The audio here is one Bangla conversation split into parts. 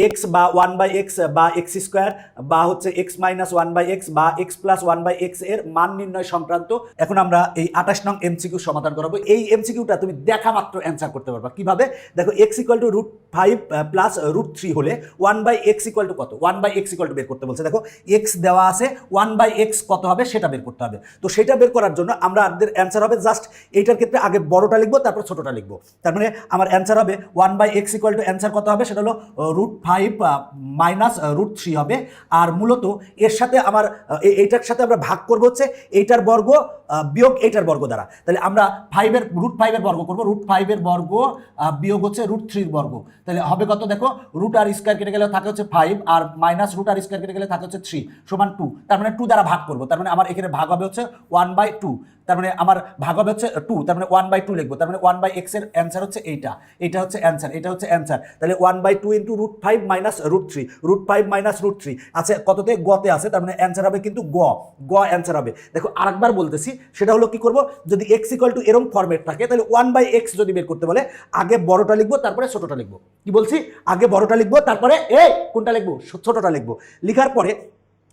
এক্স বা 1/x বা এক্স স্কোয়ার বা হচ্ছে এক্স মাইনাস 1/x বা এক্স প্লাস 1/x এর মান নির্ণয় সংক্রান্ত এখন আমরা এই 28 নং এমসিকিউ সমাধান করাবো। এই এমসিকিউটা তুমি দেখা মাত্র অ্যান্সার করতে পারবা। কিভাবে? দেখো এক্স ইকুয়াল টু √5 প্লাস √3 হলে 1/x ইকুয়াল টু কত? 1/x ইকুয়াল টু বের করতে বলছে। দেখো এক্স দেওয়া আছে, 1/x কত হবে সেটা বের করতে হবে। তো সেটা বের করার জন্য আমরা আমাদের অ্যান্সার হবে জাস্ট এইটার ক্ষেত্রে আগে বড়টা লিখবো তারপর ছোটটা লিখবো। তার মানে আমার অ্যান্সার হবে 1/x ইকুয়াল টু অ্যান্সার কত হবে সেটা হলো √5 মাইনাস √3 হবে। আর মূলত এর সাথে আমার এইটার সাথে আমরা ভাগ করবো হচ্ছে এইটার বর্গ বিয়োগ এইটার বর্গ দ্বারা। তাহলে আমরা √5 এর বর্গ করবো, √5 এর বর্গ বিয়োগ হচ্ছে √3 বর্গ। তাহলে হবে কত? দেখো রুট আর স্কোয়ার কেটে গেলে থাকে হচ্ছে 5 আর মাইনাস রুট আর স্কোয়ার কেটে গেলে থাকে হচ্ছে 3 সমান 2। তার মানে 2 দ্বারা ভাগ করবো। তার মানে আমার এখানে ভাগ হবে হচ্ছে 1/2। তার মানে আমার ভাগ হবে হচ্ছে 2, তার মানে 1/2 লিখবো। তার মানে 1/x এর অ্যান্সার হচ্ছে এইটা, এটা হচ্ছে অ্যান্সার, এটা হচ্ছে অ্যান্সার। তাহলে 1/2 ইন্টু √5 মাইনাস √3, √5 মাইনাস √3 আছে কততে? গতে আছে। তার মানে অ্যান্সার হবে কিন্তু গ অ্যান্সার হবে। দেখো আরেকবার বলতেছি, সেটা হলো কি করব, যদি x ইকুয়াল টু এরকম ফরম্যাট থাকে তাহলে 1/x যদি বের করতে বলে আগে বড়টা লিখবো তারপরে ছোটটা লিখবো। কি বলছি? আগে বড়টা লিখবো তারপরে কোনটা লিখবো? ছোটটা লিখবো। লিখার পরে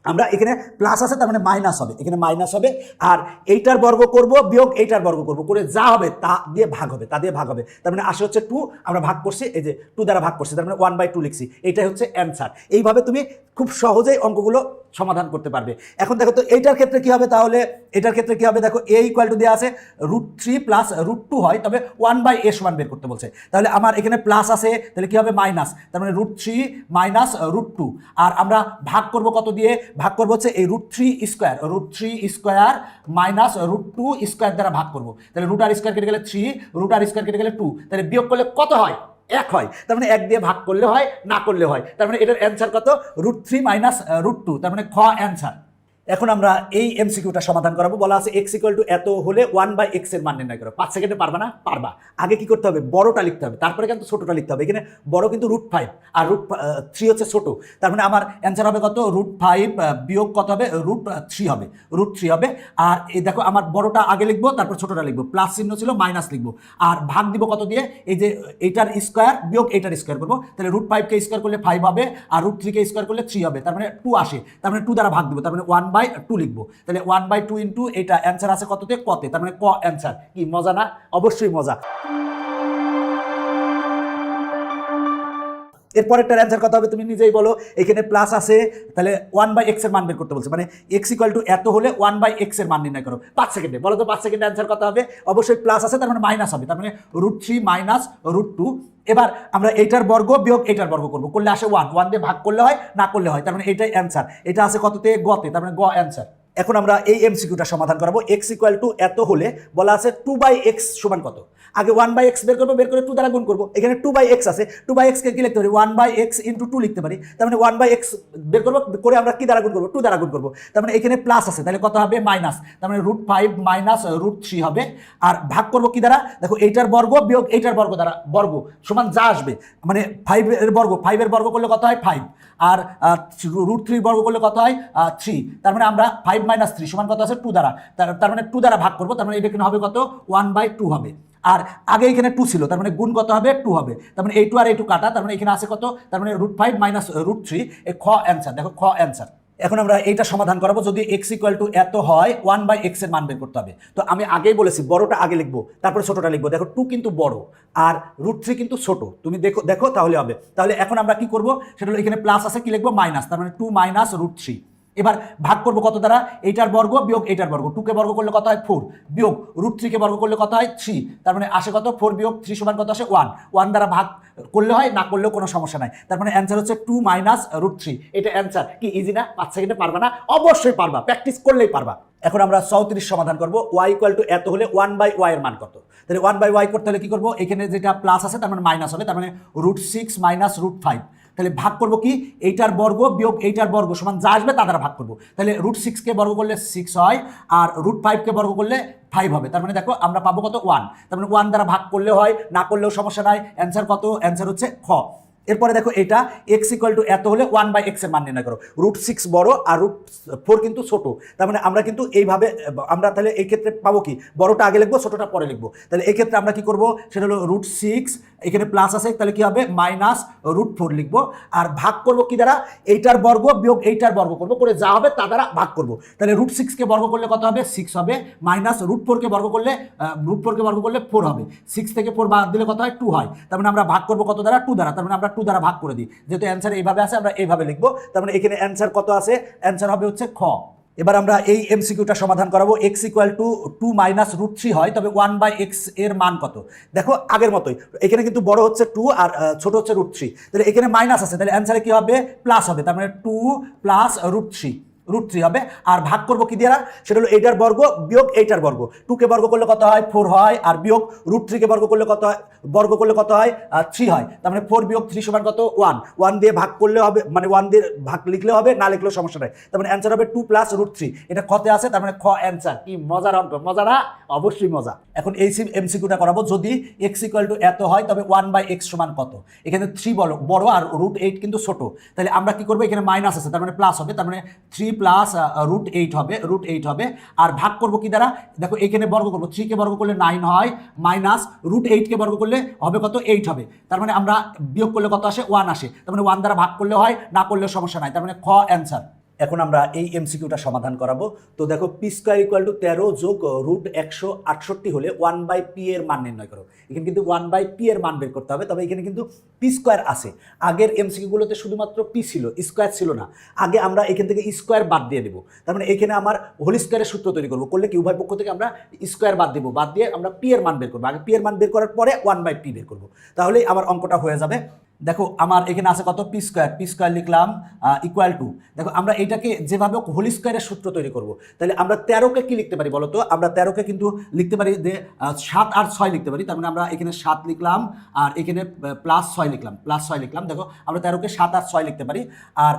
আমরা এখানে প্লাস আছে তার মানে মাইনাস হবে, এখানে মাইনাস হবে। আর এইটার বর্গ করব বিয়োগ এইটার বর্গ করব, করে যা হবে তা দিয়ে ভাগ হবে, তা দিয়ে ভাগ হবে। তার মানে আসে হচ্ছে 2, আমরা ভাগ করছি, এই যে 2 দ্বারা ভাগ করছি, তার মানে 1/2 লিখছি। এইটাই হচ্ছে অ্যান্সার। এইভাবে তুমি খুব সহজেই অঙ্কগুলো সমাধান করতে পারবে। এখন দেখো তো এইটার ক্ষেত্রে কি হবে? তাহলে এটার ক্ষেত্রে কি হবে? দেখো a ইকুয়াল টু দেওয়া আছে √3 প্লাস √2 হয়, তবে 1/a সমান বের করতে বলছে। তাহলে আমার এখানে প্লাস আছে, তাহলে কি হবে? মাইনাস। তার মানে √3 মাইনাস √2। আর আমরা ভাগ করব কত দিয়ে? ভাগ করবো হচ্ছে এই √3 স্কোয়ার মাইনাস √2 স্কোয়ার দ্বারা ভাগ করবো। তাহলে রুট আর স্কোয়ার কেটে গেলে 3, রুট আর স্কোয়ার কেটে গেলে 2, তাহলে বিয়োগ করলে কত হয়? 1 হয়। তার মানে 1 দিয়ে ভাগ করলে হয়, না করলে হয়। তার মানে এটার অ্যান্সার কত? √3 মাইনাস √2, তার মানে খ অ্যান্সার। এখন আমরা এই এমসিকিউটা সমাধান করাবো। বলা আছে x ইকুয়াল টু এত হলে 1/x এর মান নির্ণয় করো। 5 সেকেন্ডে পারবা না? পারবা। আগে কি করতে হবে? বড়টা লিখতে হবে, তারপরে কিন্তু ছোটটা লিখতে হবে। এখানে বড় কিন্তু √5 আর √3 হচ্ছে ছোট। তার মানে আমার অ্যান্সার হবে কত? √5 বিয়োগ কত হবে? √3 হবে, √3 হবে। আর এই দেখো আমার বড়টা আগে লিখবো তারপর ছোটটা লিখবো, প্লাস চিহ্ন ছিল মাইনাস লিখবো। আর ভাগ দিব কত দিয়ে? এই যে এইটার স্কোয়ার বিয়োগ এইটার স্কোয়ার করবো। তাহলে √5 কে স্কোয়ার করলে 5 হবে, আর √3 কে স্কোয়ার করলে 3 হবে। তার মানে 2 আসে, তার মানে 2 দ্বারা ভাগ দিব, তার মানে 1/2 লিখবো। তাহলে 1/2 ইন্টু এটা অ্যান্সার আছে কততে? কতে। তার মানে ক অ্যান্সার। কি মজা না? অবশ্যই মজা। এরপরেরটার অ্যান্সার কত হবে তুমি নিজেই বলো। এখানে প্লাস আছে, তাহলে 1/x এর মান বের করতে বলছে, মানে x ইকুয়াল টু এত হলে 1/x এর মান নির্ণয় করো। 5 সেকেন্ডে বলো তো 5 সেকেন্ডে অ্যান্সার কত হবে? অবশ্যই প্লাস আছে, তার মানে মাইনাস হবে, তার মানে √3 মাইনাস √2। এবার আমরা এইটার বর্গ বিয়োগ এইটার বর্গ করবো, করলে আসে 1 দিয়ে ভাগ করলে হয়, না করলে হয়। তার মানে এইটাই অ্যান্সার। এটা আছে কততে? গতে, তার মানে গ অ্যান্সার। এখন আমরা এই এমসিকিউটা সমাধান করাবো। x ইকুয়াল টু এত হলে বলা আছে 2/x সমান কত? আগে 1/x বের করবো, বের করে 2 দ্বারা গুণ করবো। এখানে 2/x আছে, 2/x কে কি লিখতে পারি? 1/x ইন্টু 2 লিখতে পারি। তার মানে 1/x বের করবো, করে আমরা কি দ্বারা গুণ করবো? 2 দ্বারা গুণ করবো। তার মানে এখানে প্লাস আছে, তাহলে কত হবে? মাইনাস। তার মানে √5 মাইনাস √3 হবে। আর ভাগ করবো কি দ্বারা? দেখো এইটার বর্গ বিয়োগ এইটার বর্গ দ্বারা, বর্গ সমান যা আসবে, মানে 5 এর বর্গ, 5 এর বর্গ করলে কত হয়? 5। আর √3 বর্গ করলে কত হয়? 3। তার মানে আমরা 5 মাইনাস 3 সমান কত আছে? 2 দ্বারা। তার মানে 2 দ্বারা ভাগ করবো, তার মানে এটা কিন্তু হবে কত? 1/2 হবে। আর আগে এখানে 2 ছিল, তার মানে গুণ কত হবে? 2 হবে। তার মানে এই 2 আর এই 2 কাটা, তার মানে এখানে আছে কত? তার মানে √5 মাইনাস √3, এই খ অ্যান্সার। দেখো খ অ্যান্সার। এখন আমরা এইটা সমাধান করাবো। যদি x ইকুয়াল টু এত হয়, 1/x এর মান বের করতে হবে। তো আমি আগেই বলেছি বড়টা আগে লিখবো তারপরে ছোটটা লিখবো। দেখো 2 কিন্তু বড় আর √3 কিন্তু ছোট, তুমি দেখো তাহলে হবে। তাহলে এখন আমরা কি করবো? সেটা হলো এখানে প্লাস আছে, কি লিখবো? মাইনাস। তার মানে 2 মাইনাস √3। এবার ভাগ করবো কত দ্বারা? এইটার বর্গ বিয়োগ এইটার বর্গ। 2 কে বর্গ করলে কত হয়? 4 বিয়োগ √3 কে বর্গ করলে কত হয়? 3। তার মানে আসে কত? 4 বিয়োগ 3 সমান কত আসে? 1 দ্বারা ভাগ করলে হয়, না করলেও কোনো সমস্যা নাই। তার মানে অ্যান্সার হচ্ছে 2 মাইনাস √3। এটা অ্যান্সার। কি ইজি না? 5 সেকেন্ডে পারবা না? অবশ্যই পারবা, প্র্যাকটিস করলেই পারবা। এখন আমরা 34 সমাধান করবো। y ইকুয়াল টু এত হলে 1/y এর মান কত? তাহলে 1/y করতে হলে কি করবো? এখানে যেটা প্লাস আছে তার মানে মাইনাস হবে, তার মানে √6 মাইনাস √5। তাহলে ভাগ করবো কি? এইটার বর্গ বিয়োগ এইটার বর্গ সমান যা আসবে তা দ্বারা ভাগ করবো। তাহলে √6 কে বর্গ করলে 6 হয়, আর √5 কে বর্গ করলে 5 হবে। তার মানে দেখো আমরা পাবো কত? 1। তার মানে 1 দ্বারা ভাগ করলে হয়, না করলেও সমস্যা নাই। অ্যান্সার কত? অ্যান্সার হচ্ছে খ। এরপরে দেখো এটা x ইকুয়াল টু এত হলে 1/x এর মান নির্ণয় করো। √6 বড় আর √4 কিন্তু ছোট, তার মানে আমরা কিন্তু এইভাবে আমরা তাহলে এই ক্ষেত্রে পাবো কি, বড়টা আগে লিখবো ছোটটা পরে লিখবো। তাহলে এই ক্ষেত্রে আমরা কি করব, সেটা হলো √6, এখানে প্লাস আছে তাহলে কি হবে -√4 লিখবো, আর ভাগ করব কি দ্বারা, এইটার বর্গ বিয়োগ এইটার বর্গ করব, করে যা হবে তা দ্বারা ভাগ করব। তাহলে √6 কে বর্গ করলে কত হবে, 6 হবে, -√4 কে বর্গ করলে √4 কে বর্গ করলে 4 হবে, 6 থেকে 4 বাদ দিলে কত হয়, 2 হয়। তার মানে আমরা ভাগ করব কত দ্বারা, 2 দ্বারা, তার মানে আমরা 2 দ্বারা ভাগ করে দিই, যেহেতু অ্যান্সার এইভাবে আছে আমরা এইভাবে লিখবো। তার মানে এখানে অ্যান্সার কত আছে, অ্যান্সার হবে হচ্ছে খ। এবার আমরা এই এমসিকিউটা সমাধান করাবো। x ইকুয়াল টু 2 - √3 হয়, তবে 1/x এর মান কত। দেখো আগের মতোই, এখানে কিন্তু বড় হচ্ছে 2 আর ছোট হচ্ছে √3, তাহলে এখানে মাইনাস আছে, তাহলে অ্যান্সারে কি হবে, প্লাস হবে, তার মানে 2 + √3 হবে। আর ভাগ করবো কি দিয়ে, সেটা হলো এইটার বর্গ বিয়োগ এইটার বর্গ। 2 কে বর্গ করলে কত হয়, 4 হয়, আর বিয়োগ √3 কে বর্গ করলে কত হয়, 3 হয়। তার মানে 4 বিয়োগ 3 সমান কত, 1 দিয়ে ভাগ করলে হবে, মানে 1 দিয়ে ভাগ লিখলে হবে, না লিখলেও সমস্যা নাই। তার মানে অ্যান্সার হবে 2 + √3, এটা খতে আছে, তার মানে খ অ্যান্সার। কি মজার অঙ্ক, মজা না, অবশ্যই মজা। এখন এই এমসিকিউটা করাবো, যদি x ইকুয়াল টু এত হয় তবে 1/x সমান কত। এখানে 3 বড় আর √8 কিন্তু ছোট, তাহলে আমরা কি করবো, এখানে মাইনাস আছে তার মানে প্লাস হবে, তার মানে 3 + √8 হবে। আর ভাগ করবো কি দ্বারা, দেখো এখানে বর্গ করবো, 3 কে বর্গ করলে 9 হয়, -√8 কে বর্গ করলে হবে কত, 8 হবে। তার মানে আমরা বিয়োগ করলে কত আসে, 1 আসে, তার মানে 1 দ্বারা ভাগ করলে হয়, না করলেও সমস্যা নাই, তার মানে খ অ্যান্সার। এখন আমরা এই এমসিকিউটা সমাধান করাবো। তো দেখো p² = 13 যোগ √168 হলে 1/p এর মান নির্ণয় করো। এখানে কিন্তু 1/p এর মান বের করতে হবে, তবে এখানে কিন্তু p² আছে। আগের এমসিকিউগুলোতে শুধুমাত্র p ছিল, স্কোয়ার ছিল না। আগে আমরা এখান থেকে স্কোয়ার বাদ দিয়ে দেবো, তার মানে এখানে আমার হোল স্কোয়ারের সূত্র তৈরি করবো, করলে কি উভয় পক্ষ থেকে আমরা স্কোয়ার বাদ দেবো, বাদ দিয়ে আমরা p এর মান বের করবো। আগে p এর মান বের করার পরে 1/p বের করবো, তাহলেই আমার অঙ্কটা হয়ে যাবে। দেখো আমার এখানে আছে কত, p² লিখলাম ইকুয়াল টু, দেখো আমরা এটাকে যেভাবে হোল স্কোয়ারের সূত্র তৈরি করব, তাহলে আমরা 13কে কি লিখতে পারি বলো তো, আমরা 13কে কিন্তু লিখতে পারি যে 7 আর 6 লিখতে পারি। তার মানে আমরা এখানে 7 লিখলাম আর এখানে +6 লিখলাম। দেখো আমরা 13কে 7 আর 6 লিখতে পারি, আর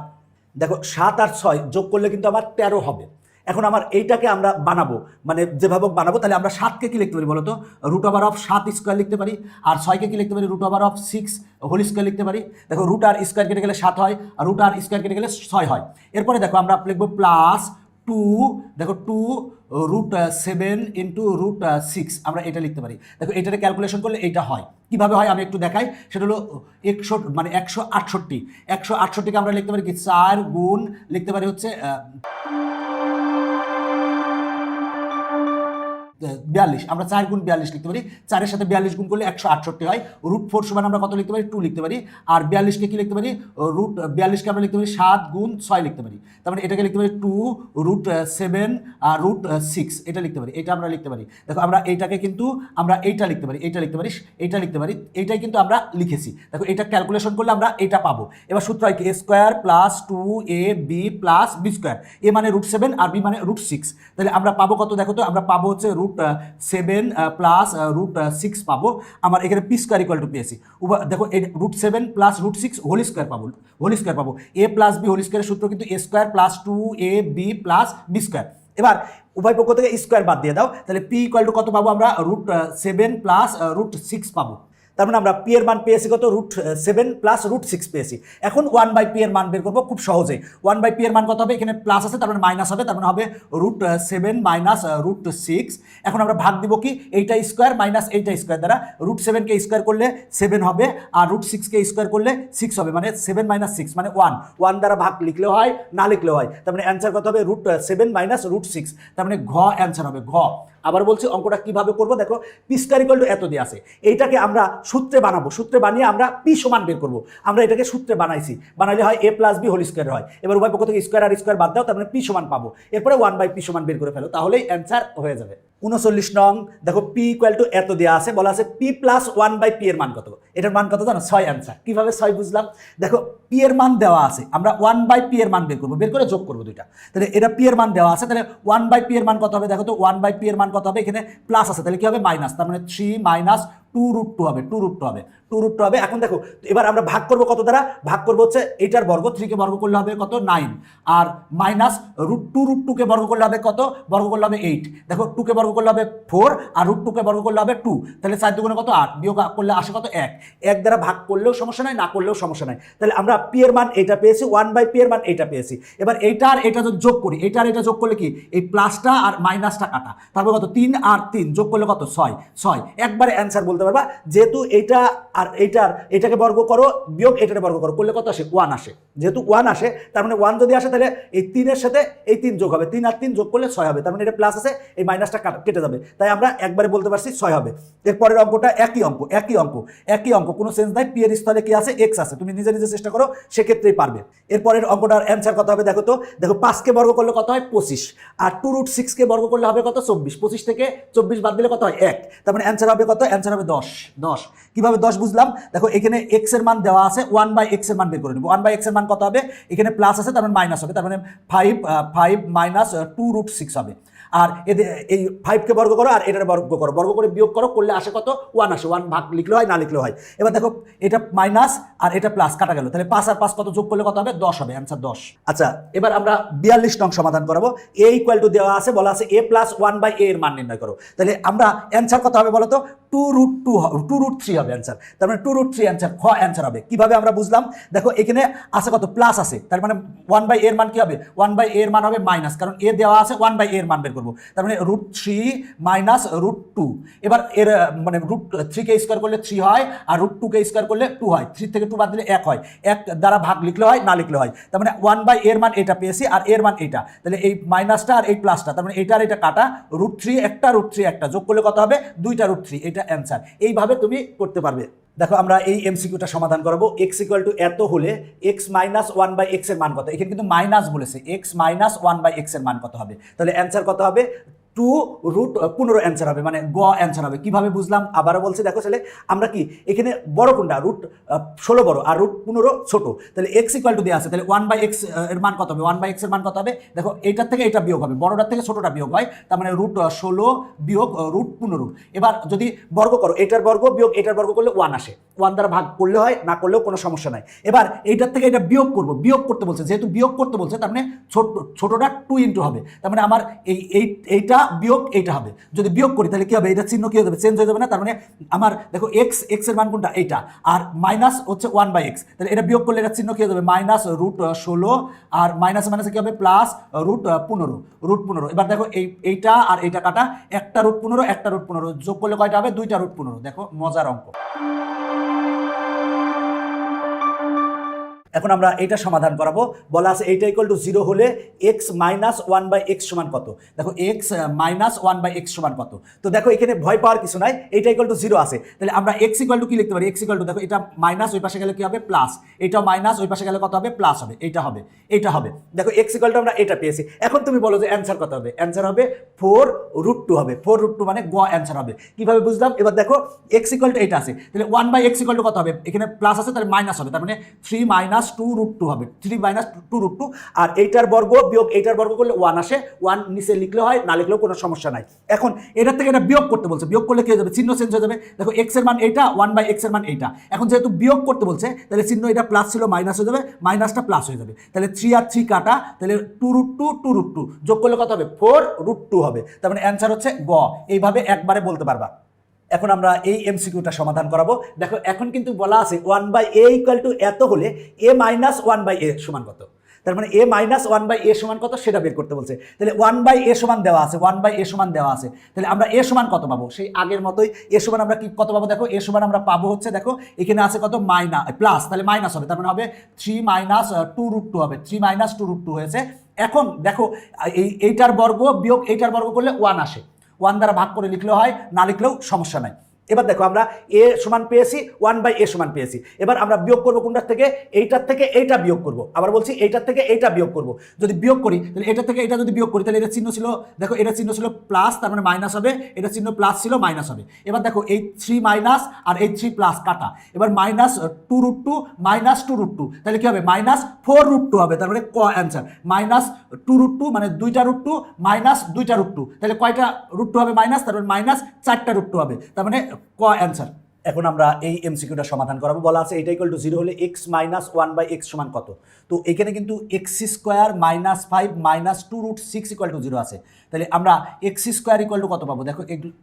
দেখো 7 আর 6 যোগ করলে কিন্তু আমার 13 হবে। এখন আমার এইটাকে আমরা বানাবো, মানে যেভাবে বানাবো, তাহলে আমরা 7কে কি লিখতে পারি বলো তো, √7² লিখতে পারি, আর 6কে কি লিখতে পারি, √6 হোল স্কোয়ার লিখতে পারি। দেখো √ আর স্কোয়ার কেটে গেলে 7 হয়, আর √ আর স্কোয়ার কেটে গেলে 6 হয়। এরপরে দেখো আমরা লিখবো +2, দেখো 2 √7 × √6, আমরা এটা লিখতে পারি। দেখো এটাকে ক্যালকুলেশন করলে এইটা হয়, কিভাবে হয় আমি একটু দেখাই। সেটা হলো 168কে আমরা লিখতে পারি কি, 4 গুণ লিখতে পারি হচ্ছে 42, আমরা 4 গুণ 42 লিখতে পারি। 4-এর সাথে 42 গুণ করলে 168 হয়। √4 সমান আমরা কত লিখতে পারি, 2 লিখতে পারি। আর 42কে কি লিখতে পারি, √42কে আমরা লিখতে পারি 7 গুণ 6 লিখতে পারি। তার মানে এটাকে লিখতে পারি 2 √7 আর √6, এটা লিখতে পারি, এটা আমরা লিখতে পারি। দেখো আমরা এইটাকে কিন্তু আমরা এইটা লিখতে পারি, এইটা লিখতে পারি, এইটা লিখতে পারি, এইটাই কিন্তু আমরা লিখেছি। দেখো এটা ক্যালকুলেশন করলে আমরা এটা পাবো। এবার সূত্র হয় কি, a² + 2ab + b², a মানে √7 আর b মানে √6, তাহলে আমরা পাবো কত, দেখো তো আমরা পাবো হচ্ছে √7 + √6 পাবো। আমার এখানে p² = পেয়েছি, দেখো √7 + √6 হোল স্কোয়ার পাবো, a + b হোল স্কোয়ারের সূত্র কিন্তু a² + 2ab + b²। এবার উভয় পক্ষ থেকে স্কোয়ার বাদ দিয়ে দাও, তাহলে p = কত পাবো আমরা, √7 + √6 পাবো। তার মানে আমরা p এর মান পেয়েছি কত, √7 + √6 পেয়েছি। এখন 1/p এর মান বের করবো খুব সহজে। 1/p এর মান কত হবে, এখানে প্লাস আছে তার মানে মাইনাস হবে, তার মানে হবে √7 - √6। এখন আমরা ভাগ দিব কি, এইটা স্কোয়ার মাইনাস এইটা স্কোয়ার দ্বারা, √7কে স্কোয়ার করলে 7 হবে, আর √6কে স্কোয়ার করলে 6 হবে, মানে 7 - 6 মানে 1 দ্বারা ভাগ লিখলেও হয়, না লিখলেও হয়। তার মানে অ্যান্সার কত হবে, √7 - √6, তার মানে ঘ অ্যান্সার হবে, ঘ। আবার বলছি অঙ্কটা কিভাবে করবো, দেখো p² = এত দিয়ে আছে, এইটাকে আমরা সূত্রে বানাবো, সূত্রে বানিয়ে আমরা p সমান বের করবো। আমরা এটাকে সূত্রে বানাইছি, বানাইলে হয় a + b হোল স্কোয়ার হয়। এবার উভয় পক্ষ থেকে স্কোয়ার আর স্কোয়ার বাদ দাও, তার মানে p সমান পাবো। এরপরে 1/p সমান বের করে ফেলো, তাহলেই অ্যান্সার হয়ে যাবে। 39 নং, দেখো p = এত দেওয়া আছে, বলা আছে p + 1/p এর মান কত। এটার মান কত জানো, 6 অ্যান্সার। কিভাবে 6 বুঝলাম, দেখো p এর মান দেওয়া আছে, আমরা 1/p এর মান বের করবো, বের করে যোগ করবো দুইটা। তাহলে এটা p এর মান দেওয়া আছে, তাহলে 1/p এর মান কত হবে, দেখো তো 1/p এর মান কত হবে, এখানে প্লাস আছে তাহলে কি হবে, মাইনাস, তার মানে 3 - 2√2 হবে, 2√2 হবে, 2√2 হবে। এখন দেখো এবার আমরা ভাগ করব কত দ্বারা, ভাগ করব হচ্ছে এইটার বর্গ, 3 কে বর্গ করলে হবে কত 9, আর মাইনাস √2 কে বর্গ করলে হবে কত, বর্গ করলে হবে 8। দেখো 2 কে বর্গ করলে হবে 4, আর √2 কে বর্গ করলে হবে 2, তাহলে 4 দুগুণে কত 8, বিয়োগ করলে আসে কত 1। 1 দ্বারা ভাগ করলেও সমস্যা নাই, না করলেও সমস্যা নাই। তাহলে আমরা পি এর মান এটা পেয়েছি, 1/p এর মান এটা পেয়েছি। এবার এইটা আর এটা যদি যোগ করি, এইটা আর এটা যোগ করলে কি এই প্লাসটা আর মাইনাসটা কাটা, তারপর কত 3 আর 3 যোগ করলে কত 6 একবারে অ্যান্সার বলতে পারবা। যেহেতু এইটা আর এটাকে বর্গ করো বিয়োগ এটাকে বর্গ করো করলে কত আসে 1 আসে। যেহেতু 1 আসে তার মানে 1 যদি আসে তাহলে এই 3 এর সাথে এই 3 যোগ হবে, 3 আর 3 যোগ করলে 6 হবে, তার মানে এটা প্লাস আছে, এই মাইনাসটা কেটে যাবে, তাই আমরা একবারে বলতে পারছি 6 হবে। এরপরের অঙ্কটা একই অঙ্ক কোনো সেন্স নাই, পি এর স্থলে কি আছে এক্স আছে, তুমি নিজে নিজে চেষ্টা করো সেক্ষেত্রেই পারবে। এরপরের অঙ্কটার অ্যান্সার কত হবে দেখো তো, দেখো 5 কে বর্গ করলে কত হয় 25, আর 2√6 কে বর্গ করলে হবে কত 24, 25 থেকে 24 বাদ দিলে কত হয় 1, তার মানে অ্যান্সার হবে কত, অ্যান্সার হবে 10। কিভাবে 10 বুঝলাম, দেখো এখানে x এর মান দেওয়া আছে, 1/x এর মান বের করে নেব। 1/x এর মান কত হবে, এখানে প্লাস আছে তার মানে মাইনাস হবে, তার মানে 5 মাইনাস 2√6 হবে। আর এই 5 কে বর্গ করো আর এটার বর্গ করো, বর্গ করে বিয়োগ করো করলে আসে কত 1 আসে, 1 ভাগ লিখলে হয় না লিখলেও হয়। এবার দেখো এটা মাইনাস আর এটা প্লাস কাটা গেল, তাহলে 5 আর 5 কত যোগ করলে কত হবে 10 হবে, অ্যান্সার 10। আচ্ছা এবার আমরা 42 নং সমাধান করাবো। a ইকুয়াল টু দেওয়া আছে, বলা আছে a প্লাস 1/a এর মান নির্ণয় করো। তাহলে আমরা অ্যান্সার কত হবে বলো তো, 2√3 হবে অ্যান্সার, তার মানে 2√3 অ্যান্সার, খ অ্যান্সার হবে। কিভাবে আমরা বুঝলাম, দেখো এখানে আছে কত প্লাস আছে, তার মানে 1/a এর মান কি হবে, 1/a এর মান হবে মাইনাস, কারণ a দেওয়া আছে 1/a এর মান বের করবো, তার মানে √3 মাইনাস √2। এবার এর মানে √3 কে স্কোয়ার করলে 3 হয়, আর √2 কে স্কোয়ার করলে 2 হয়, 3 থেকে 2 বাদ দিলে 1 হয়, 1 দ্বারা ভাগ লিখলে হয় না লিখলে হয়, তার মানে 1/a এর মান এটা পেয়েছি আর এর মান এটা, তাহলে এই মাইনাসটা আর এই প্লাসটা, তার মানে এটা আর এটা কাটা, √3 একটা যোগ করলে কত হবে 2টা √3, এটা অ্যান্সার। এইভাবে তুমি করতে পারবে। দেখো আমরা এই এমসিকিউটা সমাধান করবো। x ইকুয়াল টু এত হলে x মাইনাস 1/x এর মান কত, এখানে কিন্তু মাইনাস বলেছে, x মাইনাস 1/x এর মান কত হবে, তাহলে অ্যান্সার কত হবে 2√15 অ্যান্সার হবে, মানে গ অ্যান্সার হবে। কিভাবে বুঝলাম আবারও বলছি, দেখো ছেলে আমরা কি এখানে বড় কোনটা, √16 বড় আর √15 ছোট, তাহলে x ইকুয়াল টু দেওয়া আছে, তাহলে 1/x এর মান কত হবে, 1/x এর মান কত হবে, দেখো এইটার থেকে এটা বিয়োগ হবে, বড়টার থেকে ছোটটা বিয়োগ হয়, তার মানে √16 বিয়োগ √15। এবার যদি বর্গ করো, এটার বর্গ বিয়োগ এটার বর্গ করলে 1 আসে, 1 দ্বারা ভাগ করলে হয় না করলেও কোনো সমস্যা নাই। এবার এইটার থেকে এটা বিয়োগ করবো, বিয়োগ করতে বলছে, যেহেতু বিয়োগ করতে বলছে তার মানে ছোটটা 2 ইন্টু হবে, তার মানে আমার এইটা বিয়োগ এইটা হবে। যদি বিয়োগ করি তাহলে কি হবে, এটা চিহ্ন কি হয়ে যাবে, চেঞ্জ হয়ে যাবে না, তার মানে আমার দেখো x এর মান কোনটা এইটা, আর মাইনাস হচ্ছে 1/x, তাহলে এটা বিয়োগ করলে এটা চিহ্ন কি হয়ে যাবে মাইনাস √16, আর মাইনাস মাইনাসে কি হবে প্লাস √15। এবার দেখো এইটা আর এইটা কাটা, একটা √15 একটা √15 যোগ করলে কয়টা হবে, 2টা √15। দেখো মজার অঙ্ক। এখন আমরা এটা সমাধান করাবো। বলা আছে এইটা ইকুয়াল টু 0 হলে x মাইনাস 1/x সমান কত, দেখো x মাইনাস 1/x সমান কত। তো দেখো এখানে ভয় পাওয়ার কিছু নাই, এইটা ইকুয়াল টু 0 আছে, তাহলে আমরা x ইকুয়াল টু কি লিখতে পারি, x ইকুয়াল টু দেখো এটা মাইনাস ওই পাশে গেলে কি হবে প্লাস, এটাও মাইনাস ওই পাশে গেলে কত হবে প্লাস হবে, এইটা হবে। দেখো x ইকুয়াল টু আমরা এটা পেয়েছি। এখন তুমি বলো যে অ্যান্সার কত হবে, অ্যান্সার হবে 4√2 হবে, 4√2 মানে গ অ্যান্সার হবে। কিভাবে বুঝলাম, এবার দেখো x ইকুয়াল টু এটা আছে, তাহলে 1/x ইকুয়াল টু কত হবে, এখানে প্লাস আছে তাহলে মাইনাস হবে, তার মানে 3 মাইনাস 2√2 হবে, 3 মাইনাস 2√2, আর এইটার বর্গ বিয়োগ এইটার বর্গ করলে 1 আসে, 1 নিচে লিখলে হয় না লিখলেও কোনো সমস্যা নাই। এখন এটার থেকে এটা বিয়োগ করতে বলছে, বিয়োগ করলে কি হয়ে যাবে, চিহ্ন চেঞ্জ হয়ে যাবে। দেখো x এর মান এইটা, 1/x এর মান এইটা, এখন যেহেতু বিয়োগ করতে বলছে তাহলে চিহ্ন এটা প্লাস ছিল মাইনাস হয়ে যাবে, মাইনাসটা প্লাস হয়ে যাবে, তাহলে 3 আর 3 কাটা, তাহলে 2√2 যোগ করলে কত হবে 4√2 হবে, তার মানে অ্যান্সার হচ্ছে গ। এইভাবে একবারে বলতে পারবা। এখন আমরা এই এমসিকিউটা সমাধান করাবো। দেখো এখন কিন্তু বলা আছে 1/a ইকুয়াল টু এত হলে a মাইনাস 1/a সমান কত, তার মানে a মাইনাস 1/a সমান কত সেটা বের করতে বলছে। তাহলে 1/a সমান দেওয়া আছে, 1/a সমান দেওয়া আছে, তাহলে আমরা a সমান কত পাবো, সেই আগের মতোই a সমান আমরা কি কত পাবো, দেখো a সমান আমরা পাবো হচ্ছে, দেখো এখানে আছে কত প্লাস, তাহলে মাইনাস হবে, তার মানে হবে 3 মাইনাস 2√2 হবে, 3 মাইনাস 2√2 হয়েছে। এখন দেখো এইটার বর্গ বিয়োগ এইটার বর্গ করলে 1 আসে, 1 দ্বারা ভাগ করে লিখলেও হয় না লিখলেও সমস্যা নাই। এবার দেখো আমরা a সমান পেয়েছি, 1/a সমান পেয়েছি। এবার আমরা বিয়োগ করবো কোনটার থেকে, এইটার থেকে এইটা বিয়োগ করব। আবার বলছি এইটার থেকে এইটা বিয়োগ করব। যদি বিয়োগ করি তাহলে এটা থেকে এটা যদি বিয়োগ করি তাহলে এটা চিহ্ন ছিল, দেখো এটা চিহ্ন ছিল প্লাস, তার মানে মাইনাস হবে, এটা চিহ্ন প্লাস ছিল মাইনাস হবে। এবার দেখো এই 3 মাইনাস আর এই 3 প্লাস কাটা, এবার মাইনাস 2√2 মাইনাস 2√2, তাহলে কি হবে মাইনাস 4√2 হবে, তার মানে ক অ্যান্সার মাইনাস 2√2 মানে 2টা √2 মাইনাস 2টা √2, তাহলে কয়টা √2 হবে মাইনাস, তার মানে মাইনাস 4টা √2 হবে, তার মানে ক অ্যান্সার। এখন আমরা এই এমসিকিউটা সমাধান করাবো। বলা আছে এটা ইকুয়াল টু 0 হলে x মাইনাস 1/x সমান কত। তো এখানে কিন্তু x square minus 5 minus 2√6 equal to 0 আছে। তাহলে আমরা এক্স স্কোয়ার ইকুয়াল টু কত পাবো? দেখো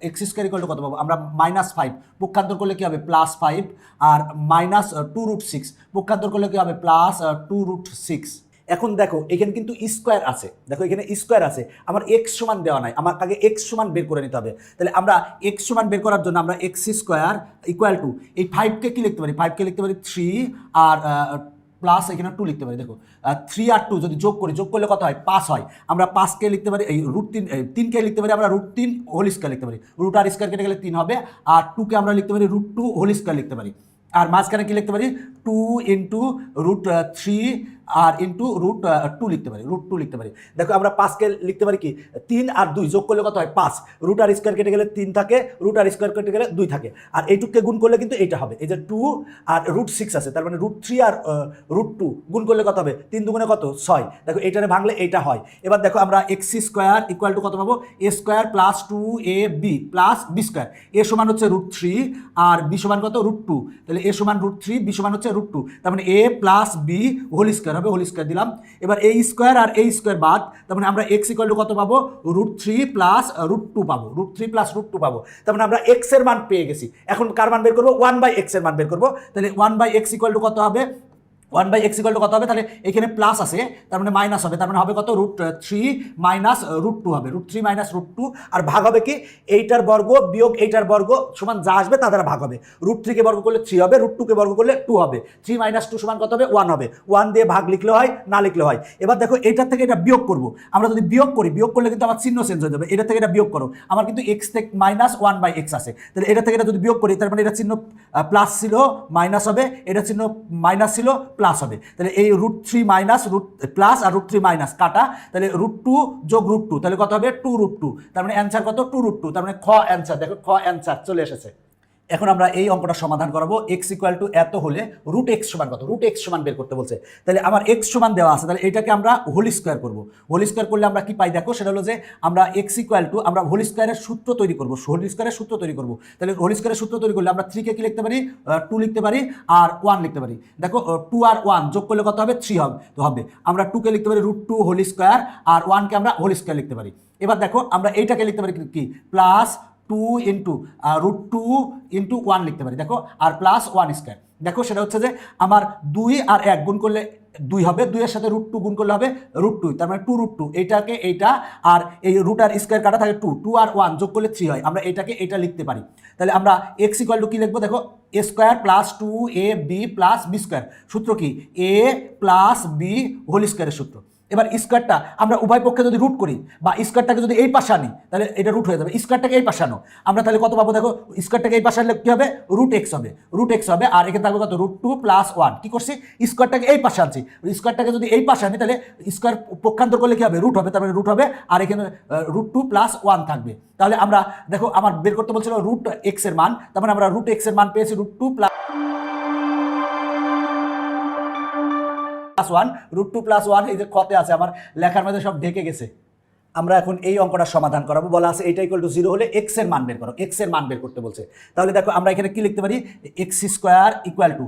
এক্স স্কোয়ার ইকুয়াল টু কত পাবো? আমরা -5 পক্ষান্তর করলে কি হবে? +5 আর মাইনাস 2√6 পক্ষান্তর করলে কি হবে? +2√6। এখন দেখো এখানে কিন্তু স্কোয়ার আছে, দেখো এখানে স্কোয়ার আছে, আমার এক্স সমান দেওয়া নাই, আমার আগে এক্স সমান বের করে নিতে হবে। তাহলে আমরা এক্স সমান বের করার জন্য আমরা এক্স স্কোয়ার ইকুয়াল টু এই 5কে কি লিখতে পারি? 5কে লিখতে পারি 3 আর প্লাস এখানে 2 লিখতে পারি। দেখো 3 আর 2 যদি যোগ করি, যোগ করলে কত হয়? 5 হয়। আমরা 5কে লিখতে পারি, এই √3 লিখতে পারি আমরা √3 হোল স্কোয়ার লিখতে পারি, রুট আর স্কোয়ার কেটে গেলে 3 হবে, আর 2কে আমরা লিখতে পারি √2 হোল স্কোয়ার লিখতে পারি, আর মাঝখানে কি লিখতে পারি? 2 ইন্টু √3 আর ইন্টু √2 লিখতে পারি, √2 লিখতে পারি। দেখো আমরা 5কে লিখতে পারি কি 3 আর 2 যোগ করলে কত হয়? 5, রুট আর স্কোয়ার কেটে গেলে 3 থাকে, রুট আর স্কোয়ার কেটে গেলে 2 থাকে, আর এইটুককে গুণ করলে কিন্তু এইটা হবে, এই যে 2 আর √6 আছে, তার মানে √3 আর √2 গুণ করলে কত হবে? 3 দুগুণে কত? 6। দেখো এইটারে ভাঙলে এইটা হয়। এবার দেখো আমরা এক্স স্কোয়ার ইকুয়াল টু কত পাবো? a স্কোয়ার plus 2ab plus b square. a সমান হচ্ছে √3 আর b সমান কত? √2। তাহলে a সমান √3, b সমান হচ্ছে √2, তার মানে a plus b whole square হবে, হোল স্কোয়ার দিলাম। এবার a স্কোয়ার আর a স্কোয়ার বাদ, তার মানে আমরা x ইকুয়াল টু কত পাবো? √3 প্লাস √2 পাবো, √3 প্লাস √2 পাবো। তার মানে আমরা x এর মান পেয়ে গেছি। এখন কার মান বের করবো? 1/x এর মান বের করবো। তাহলে 1/x ইকুয়াল টু কত হবে? 1/x ইকুয়াল টু কত হবে? তাহলে এখানে প্লাস আছে, তার মানে মাইনাস হবে, তার মানে হবে কত? √3 মাইনাস √2 হবে, √3 মাইনাস √2, আর ভাগ হবে কি? এইটার বর্গ বিয়োগ এইটার বর্গ সমান যা আসবে তা দ্বারা ভাগ হবে। √3 কে বর্গ করলে 3 হবে, √2 কে বর্গ করলে 2 হবে, 3 মাইনাস 2 সমান কত হবে? 1 হবে। 1 দিয়ে ভাগ লিখলে হয়, না লিখলে হয়। এবার দেখো এইটার থেকে এটা বিয়োগ করব, আমরা যদি বিয়োগ করি, বিয়োগ করলে কিন্তু আমার চিহ্ন চেঞ্জ হয়ে যাবে। এটা থেকে এটা বিয়োগ করো, আমার কিন্তু x থেকে মাইনাস 1/x আছে, তাহলে এটা থেকে এটা যদি বিয়োগ করি, তার মানে এটা চিহ্ন প্লাস ছিল মাইনাস হবে, এটা চিহ্ন মাইনাস ছিল প্লাস হবে। তাহলে এই √3 মাইনাস প্লাস আর √3 মাইনাস কাটা, তাহলে √2 যোগ √2, তাহলে কত হবে? 2√2, তার মানে অ্যান্সার কত? 2√2, তার মানে খ অ্যান্সার। দেখো খ অ্যান্সার চলে এসেছে। এখন আমরা এই অঙ্কটা সমাধান করাবো। x ইকুয়াল টু এত হলে √x সমান কত? √x সমান বের করতে বলছে। তাহলে আমার x সমান দেওয়া আছে, তাহলে এটাকে আমরা হোল স্কোয়ার করবো। হোল স্কোয়ার করলে আমরা কি পাই? দেখো সেটা হলো যে আমরা x ইকুয়াল টু আমরা হোল স্কোয়ারের সূত্র তৈরি করবো, হোল স্কোয়ারের সূত্র তৈরি করবো। তাহলে হোল স্কোয়ারের সূত্র তৈরি করলে আমরা 3কে কি লিখতে পারি? 2 লিখতে পারি, আর 1 লিখতে পারি। দেখো 2 আর 1 যোগ করলে কত হবে? 3 হবে। আমরা 2কে লিখতে পারি √2 হোল স্কোয়ার, আর 1কে আমরা হোল স্কোয়ার লিখতে পারি। এবার দেখো আমরা এইটাকে লিখতে পারি কি? প্লাস 2 ইন্টু √2 ইন্টু 1 লিখতে পারি, দেখো, আর প্লাস 1 স্কোয়ার। দেখো সেটা হচ্ছে যে আমার 2 আর 1 গুণ করলে 2 হবে, 2 এর সাথে √2 গুণ করলে হবে √2, তার মানে 2√2, এইটাকে এইটা, আর এই রুট আর স্কোয়ার কাটা থাকে 2 আর 1 যোগ করলে 3 হয়, আমরা এটাকে এটা লিখতে পারি। তাহলে আমরা x ইকুয়াল টু কি লিখবো? দেখো a স্কোয়ার plus 2ab plus b square, সূত্র কি? a প্লাস b হোল স্কোয়ারের সূত্র। এবার স্কোয়ারটা আমরা উভয় পক্ষে যদি রুট করি, বা স্কোয়ারটাকে যদি এই পাশে আনি, তাহলে এটা রুট হয়ে যাবে। স্কোয়ারটাকে এই পাশে আনো, আমরা তাহলে কত পাবো? দেখো স্কোয়ারটাকে এই পাশে আনলে কি হবে? √x হবে, √x হবে, আর এখানে থাকবে কত? √2 প্লাস 1। কি করছি? স্কোয়ারটাকে এই পাশে আনছি, স্কোয়ারটাকে যদি এই পাশে আনি, তাহলে স্কোয়ার পক্ষান্তর করলে কি হবে? রুট হবে, তার মানে রুট হবে, আর এখানে √2 প্লাস 1 থাকবে। তাহলে আমরা দেখো আমার বের করতে বলছিল √x এর মান, তার মানে আমরা √x এর মান পেয়েছি √2 প্লাস 1, √2 প্লাস 1, এই যে খতে আছে, আমার লেখার মধ্যে সব ঢেকে গেছে। আমরা এখন এই অঙ্কটা সমাধান করাবো। বলা আছে এটা ইকুয়াল টু 0 হলে x এর মান বের করো, x এর মান বের করতে বলছে। তাহলে দেখো আমরা এখানে কি লিখতে পারি? x স্কোয়ার ইকুয়াল টু,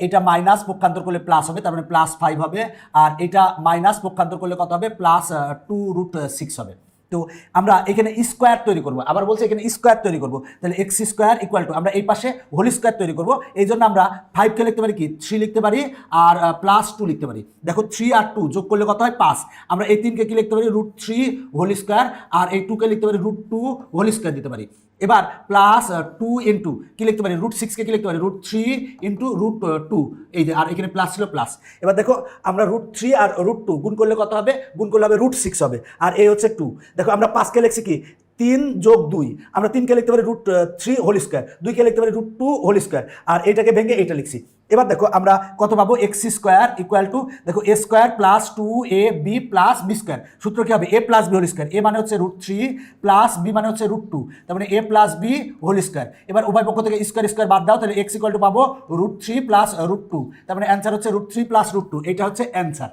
এটা মাইনাস পক্ষান্তর করলে প্লাস হবে, তার মানে +5 হবে, আর এটা মাইনাস পক্ষান্তর করলে কত হবে? +2√6 হবে। তো আমরা এখানে স্কোয়ার তৈরি করবো, আবার বলছে এখানে স্কোয়ার তৈরি করবো, তাহলে x স্কোয়ার ইকুয়াল টু আমরা এই পাশে হোল স্কোয়ার তৈরি করবো, এই জন্য আমরা 5কে লিখতে পারি কি? 3 লিখতে পারি, আর +2 লিখতে পারি। দেখো 3 আর 2 যোগ করলে কত হয়? 5। আমরা এই 3কে কি লিখতে পারি? √3 হোল স্কোয়ার, আর এই 2কে লিখতে পারি √2 হোল স্কোয়ার দিতে পারি। এবার প্লাস 2 ইন্টু কি লিখতে পারি? √6কে কি লিখতে পারি? √3 ইন্টু √2, এই যে, আর এখানে প্লাস ছিল প্লাস। এবার দেখো আমরা √3 আর √2 গুণ করলে কত হবে? গুণ করলে হবে √6 হবে, আর এই হচ্ছে 2। দেখো আমরা 5কে লিখছি কি? 3 যোগ 2, আমরা 3কে লিখতে পারি √3 হোল স্কোয়ার, 2কে লিখতে পারি √2 হোল স্কোয়ার, আর এটাকে ভেঙে এটা লিখছি। এবার দেখো আমরা কত পাবো? x স্কোয়ার ইকুয়াল টু, দেখো a স্কোয়ার plus 2ab plus b square, সূত্র কি হবে? a plus b whole square, a মানে হচ্ছে √3 প্লাস b মানে হচ্ছে √2, তার মানে a plus b whole square. এবার উভয় পক্ষ থেকে স্কোয়ার স্কোয়ার বাদ দাও, তাহলে x ইকুয়াল টু পাবো √3 প্লাস √2, তার মানে অ্যান্সার হচ্ছে √3 প্লাস √2, এটা হচ্ছে অ্যান্সার।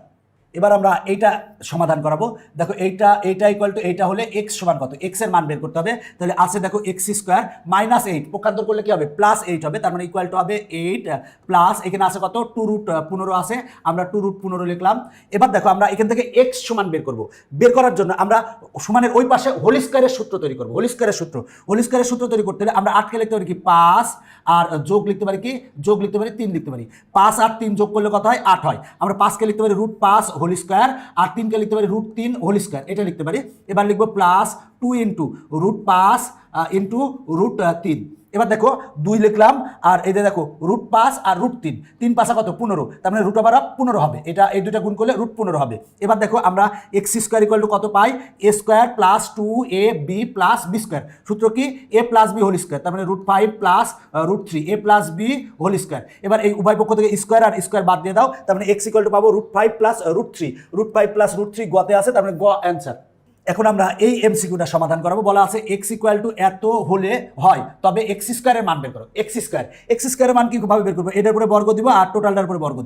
এবার আমরা এইটা সমাধান করাবো। দেখো এইটা ইকুয়াল টু এইটা হলে এক্স সমান কত, এক্স এর মান বের করতে হবে। তাহলে আছে দেখো এক্স স্কোয়ার মাইনাস 8 পক্ষান্তর করলে কি হবে প্লাস 8 হবে, তার মানে ইকুয়াল টু হবে 8 প্লাস এখানে আছে কত 2√15 আছে, আমরা 2√15 লিখলাম। এবার দেখো আমরা এখান থেকে এক্স সমান বের করব। বের করার জন্য আমরা সমানের ওই পাশে হোল স্কয়ারের সূত্র তৈরি করব। হোল স্কয়ারের সূত্র তৈরি করতে হলে আমরা 8কে লিখতে পারি কি 5 আর যোগ লিখতে পারি কি যোগ লিখতে পারি 3 লিখতে পারি। 5 আর 3 যোগ করলে কত হয় 8 হয়। আমরা 5কে লিখতে পারি √5 হোল স্কয়ার আর 3কে লিখতে পারি √3 হোল স্কয়ার, এটা লিখতে পারি। এবার লিখবো প্লাস 2 ইন্টু √5 ইন্টু √3। এবার দেখো 2 লিখলাম আর এই যে দেখো √5 আর √3, 3 পাশা কত 15, তার মানে √15 হবে। এটা এই দুটো গুণ করলে √15 হবে। এবার দেখো আমরা এক্স স্কোয়ার ইকুয়াল টু কত পাই, A square plus 2ab plus B square. সূত্র কি A plus B whole square, তার মানে √5 plus √3 A plus B whole square. এবার এই উভয় পক্ষ থেকে স্কোয়ার আর স্কোয়ার বাদ দিয়ে দাও, তার মানে এক্স ইকুয়াল টু পাবো √5 প্লাস √3, √5 প্লাস √3 গতে আছে, তার মানে গ অ্যান্সার। এখন আমরা এই এমসিকিউটা সমাধান করাবো। বলা আছে এক্স ইকুয়াল টু এত হলে হয় তবে এক্স স্কোয়ারের মান বের করো। এক্স স্কোয়ারের মান কিভাবে বের করবো, এটার উপরে বর্গ দিব আর টোটালটার উপরে বর্গ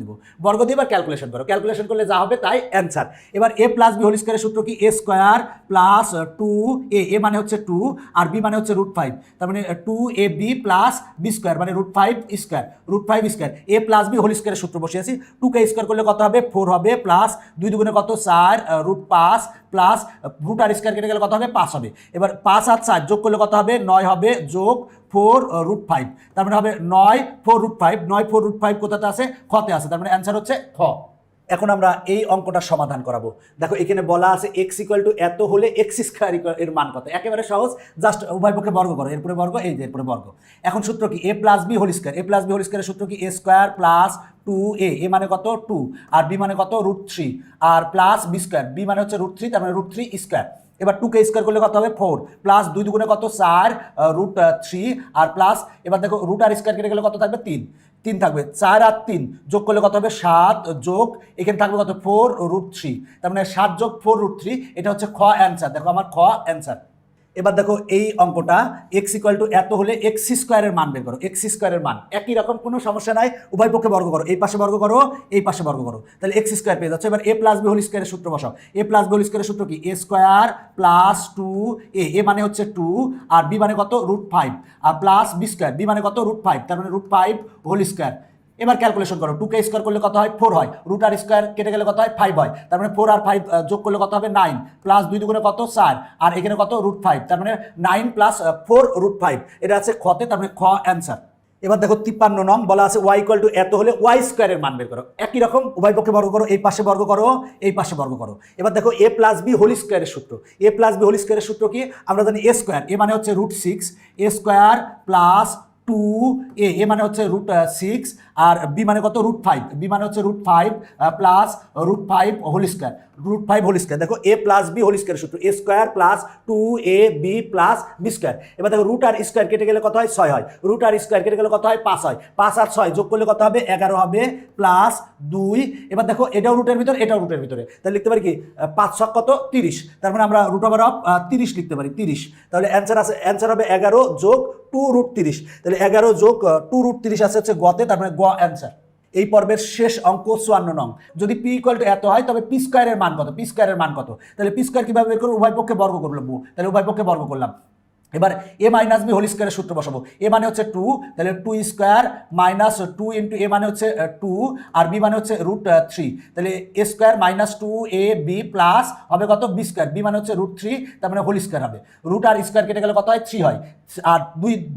দিয়ে এবার ক্যালকুলেশন করো। ক্যালকুলেশন করলে যা হবে তাই অ্যান্সার। এবার এ প্লাস বি হোল স্কোয়ারের সূত্র কি এ স্কোয়ার প্লাস 2a মানে হচ্ছে 2 আর বি মানে হচ্ছে √5, তার মানে 2ab প্লাস বি স্কোয়ার মানে √5 স্কোয়ার এ প্লাস বি হোল স্কোয়ারের সূত্র বসিয়েছি। 2কে স্কোয়ার করলে কত হবে 4 হবে প্লাস 2 দুগুণে কত 4 √5 প্লাস √ আর স্কয়ার কেটে গেলে কত হবে 5 হবে। এবার 5 আর 4 যোগ করলে কত হবে 9 হবে যোগ 4√5, তার মানে হবে 9 4√5, 9 4√5 কোথাতে আছে খতে আছে, তার মানে অ্যান্সার হচ্ছে খ। এখন আমরা এই অঙ্কটা সমাধান করাবো। দেখো এখানে বলা আছে এক্স ইকুয়াল টু এত হলে এক্স স্কয়ার এর মান কত, একেবারে সহজ, জাস্ট উভয় পক্ষে বর্গ করো, এরপরে বর্গ এই যে এরপরে বর্গ। এখন সূত্র কি A plus B whole square, A plus B whole স্কয়ারের সূত্র কি এ স্কয়ার প্লাস 2a এ মানে কত 2 আর বি মানে কত √3 আর প্লাস বি স্কয়ার, বি মানে হচ্ছে √3, তার মানে √3 স্কয়ার। এবার 2কে স্কয়ার করলে কত হবে 4 প্লাস 2 দুগুণে কত 4 √3 আর প্লাস এবার দেখো √ আর স্কয়ার কেটে গেলে কত থাকবে 3 থাকবে, 4 আর 3 যোগ করলে কত হবে 7 যোগ এখানে থাকবে কত 4√3, তার মানে 7 যোগ 4√3, এটা হচ্ছে খ অ্যান্সার। দেখো আমার খ অ্যান্সার। এবার দেখো এই অঙ্কটা এক্স ইকুয়াল টু এত হলে এক্স স্কোয়ারের মান বের করো। এক্স স্কোয়ারের মান একই রকম, কোনো সমস্যা নাই, উভয় পক্ষে বর্গ করো, এই পাশে বর্গ করো এই পাশে বর্গ করো, তাহলে এক্স স্কোয়ার পেয়ে যাচ্ছে। এবার এ প্লাস বি হোল স্কোয়ারের সূত্র বসাও। এ প্লাস বি হোল স্কোয়ারের সূত্র কি এ স্কোয়ার প্লাস 2a এ মানে হচ্ছে 2 আর বি মানে কত √5 আর প্লাস বি স্কোয়ার, বি মানে কত √5, তার মানে √5 হোল স্কোয়ার। এবার ক্যালকুলেশন করো, 2কে স্কোয়ার করলে কত হয় 4 হয়, √ আর স্কোয়ার কেটে গেলে কত হয় 5 হয়, তার মানে 4 আর 5 যোগ করলে কত হবে 9 প্লাস 2 দুগুণে কত 4 আর এখানে কত √5, তার মানে 9 প্লাস 4√5, এটা আছে খতে, তার মানে খ অ্যান্সার। এবার দেখো 53 নং বলা আছে ওয়াই ইকুয়াল টু এত হলে ওয়াই স্কোয়ারের মান বের করো। একই রকম উভয় পক্ষে বর্গ করো, এই পাশে বর্গ করো এই পাশে বর্গ করো। এবার দেখো এ প্লাস বি হোল স্কোয়ারের সূত্র, এ প্লাস বি হোল স্কোয়ারের সূত্র কি আমরা জানি এ স্কোয়ার এ মানে হচ্ছে √6 এ স্কোয়ার প্লাস 2a এ মানে হচ্ছে √6 আর বি মানে কত √5, বি মানে হচ্ছে √5 plus √5 whole square, √5 whole square. দেখো A plus B whole square সূত্র A square plus 2ab plus B square. এবার দেখো √ আর স্কোয়ার কেটে গেলে কত হয় 6 হয়, √ আর স্কোয়ার কেটে গেলে কত হয় 5 হয়, 5 আর 6 যোগ করলে কত হবে 11 হবে প্লাস 2। এবার দেখো এটাও রুটের ভিতরে এটাও রুটের ভিতরে, তাহলে লিখতে পারি কি 5 6 কত 30, তার মানে আমরা √30 লিখতে পারি 30, তাহলে অ্যান্সার হবে 11 যোগ 2√30, তাহলে 11 যোগ 2√30 আছে হচ্ছে গতে, তার মানে গ অ্যান্সার। এই পর্বের শেষ অঙ্ক 54 নং। যদি পি ইকুয়াল টু এত হয় তবে পি স্কোয়ারের মান কত, পি স্কোয়ারের মান কত, তাহলে পি স্কোয়ার কিভাবে বের করবো, উভয় পক্ষে বর্গ করলাম, তাহলে উভয় পক্ষে বর্গ করলাম। এবার এ মাইনাস বি হোল স্কোয়ারের সূত্র বসাবো। এ মানে হচ্ছে 2, তাহলে 2 স্কোয়ার মাইনাস 2 ইন্টু এ মানে হচ্ছে 2 আর বি মানে হচ্ছে √3, তাহলে এ স্কোয়ার মাইনাস 2ab প্লাস হবে কত বি স্কোয়ার, বি মানে হচ্ছে √3, তার মানে হোল স্কোয়ার হবে, √ আর স্কোয়ার কেটে গেলে কত হয় 3 হয় আর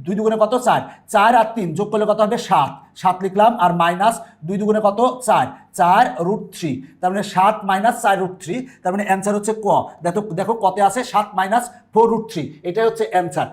2 দুগুণে কত 4, 4 আর 3 যোগ করলে কত হবে 7 লিখলাম আর মাইনাস 2 দুগুণে কত 4 √3, তার মানে 7 মাইনাস 4 √3, তার মানে অ্যান্সার হচ্ছে ক। দেখো কতে আছে 7 মাইনাস 4 √3, এটাই হচ্ছে অ্যান্সার।